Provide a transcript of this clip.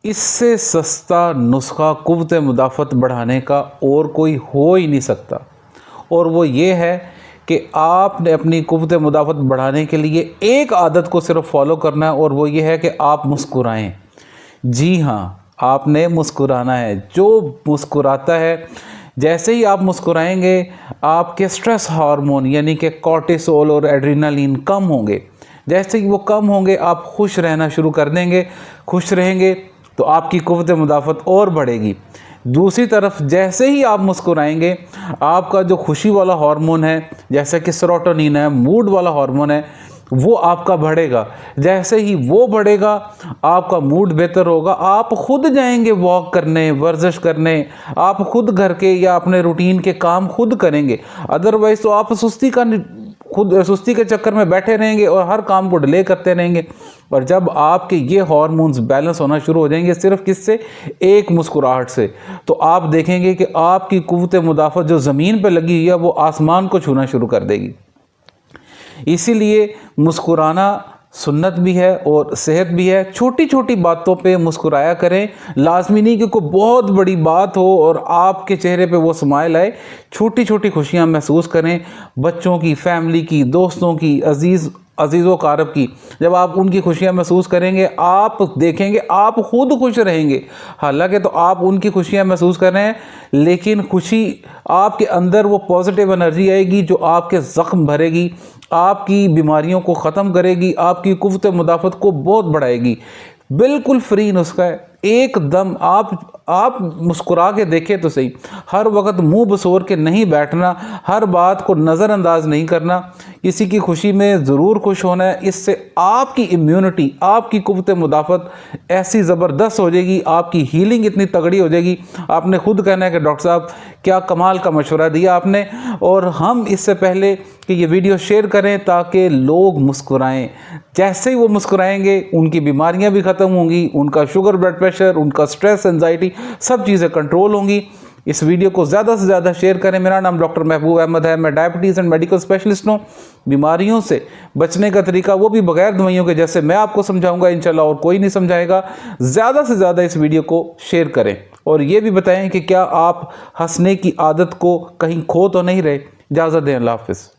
इससे सस्ता नुस्खा क़ुव्वत मुदाफ़त बढ़ाने का और कोई हो ही नहीं सकता, और वो ये है कि आपने अपनी क़ुव्वत मुदाफ़त बढ़ाने के लिए एक आदत को सिर्फ फॉलो करना है, और वो ये है कि आप मुस्कुराएं। जी हाँ, आपने मुस्कुराना है। जो मुस्कुराता है, जैसे ही आप मुस्कुराएंगे आपके स्ट्रेस हार्मोन यानी कि कॉर्टिसोल और एड्रेनालिन कम होंगे। जैसे ही वो कम होंगे आप खुश रहना शुरू कर देंगे। खुश रहेंगे तो आपकी क़ुव्वत मुदाफ़त और बढ़ेगी। दूसरी तरफ जैसे ही आप मुस्कुराएंगे आपका जो खुशी वाला हार्मोन है, जैसे कि सेरोटोनिन है, मूड वाला हार्मोन है, वो आपका बढ़ेगा। जैसे ही वो बढ़ेगा आपका मूड बेहतर होगा। आप खुद जाएंगे वॉक करने, वर्जिश करने, आप खुद घर के या अपने रूटीन के काम खुद करेंगे। अदरवाइज़ तो आप सुस्ती के चक्कर में बैठे रहेंगे और हर काम को डिले करते रहेंगे। और जब आपके ये हार्मोन्स बैलेंस होना शुरू हो जाएंगे सिर्फ किससे, एक मुस्कुराहट से, तो आप देखेंगे कि आपकी क़ुव्वत मुदाफ़त जो ज़मीन पे लगी हुई है वो आसमान को छूना शुरू कर देगी। इसीलिए मुस्कुराना सुन्नत भी है और सेहत भी है। छोटी छोटी बातों पे मुस्कुराया करें। लाजमी नहीं कि कोई बहुत बड़ी बात हो और आपके चेहरे पे वो स्माइल आए। छोटी छोटी खुशियां महसूस करें, बच्चों की, फैमिली की, दोस्तों की, अजीज़ों कारब की। जब आप उनकी खुशियां महसूस करेंगे आप देखेंगे आप खुद खुश रहेंगे। हालांकि तो आप उनकी खुशियां महसूस कर रहे हैं, लेकिन खुशी आपके अंदर वो पॉजिटिव एनर्जी आएगी जो आपके ज़ख्म भरेगी, आपकी बीमारियों को ख़त्म करेगी, आपकी क़ुव्वत मुदाफ़त को बहुत बढ़ाएगी। बिल्कुल फ्री नुस्खा है। एकदम आप मुस्कुरा के देखें तो सही। हर वक्त मुंह बसोर के नहीं बैठना, हर बात को नज़रअंदाज नहीं करना, किसी की खुशी में ज़रूर खुश होना है। इससे आपकी इम्यूनिटी, आपकी क़ुव्वत मुदाफ़त ऐसी ज़बरदस्त हो जाएगी, आपकी हीलिंग इतनी तगड़ी हो जाएगी। आपने खुद कहना है कि डॉक्टर साहब क्या कमाल का मशवरा दिया आपने। और हम इससे पहले कि ये वीडियो शेयर करें ताकि लोग मुस्कुराएं। जैसे ही वो मुस्कुराएंगे उनकी बीमारियां भी ख़त्म होंगी, उनका शुगर, ब्लड प्रेशर, उनका स्ट्रेस, एंजाइटी, सब चीज़ें कंट्रोल होंगी। इस वीडियो को ज़्यादा से ज़्यादा शेयर करें। मेरा नाम डॉक्टर महबूब अहमद है। मैं डायबिटीज़ एंड मेडिकल स्पेशलिस्ट हूँ। बीमारियों से बचने का तरीका वो भी बगैर दवाइयों के, जैसे मैं आपको समझाऊंगा इंशाल्लाह, और कोई नहीं समझाएगा। ज़्यादा से ज़्यादा इस वीडियो को शेयर करें और ये भी बताएं कि क्या आप हंसने की आदत को कहीं खो तो नहीं रहे। इजाज़त दें। अल्लाह हाफ़िज़।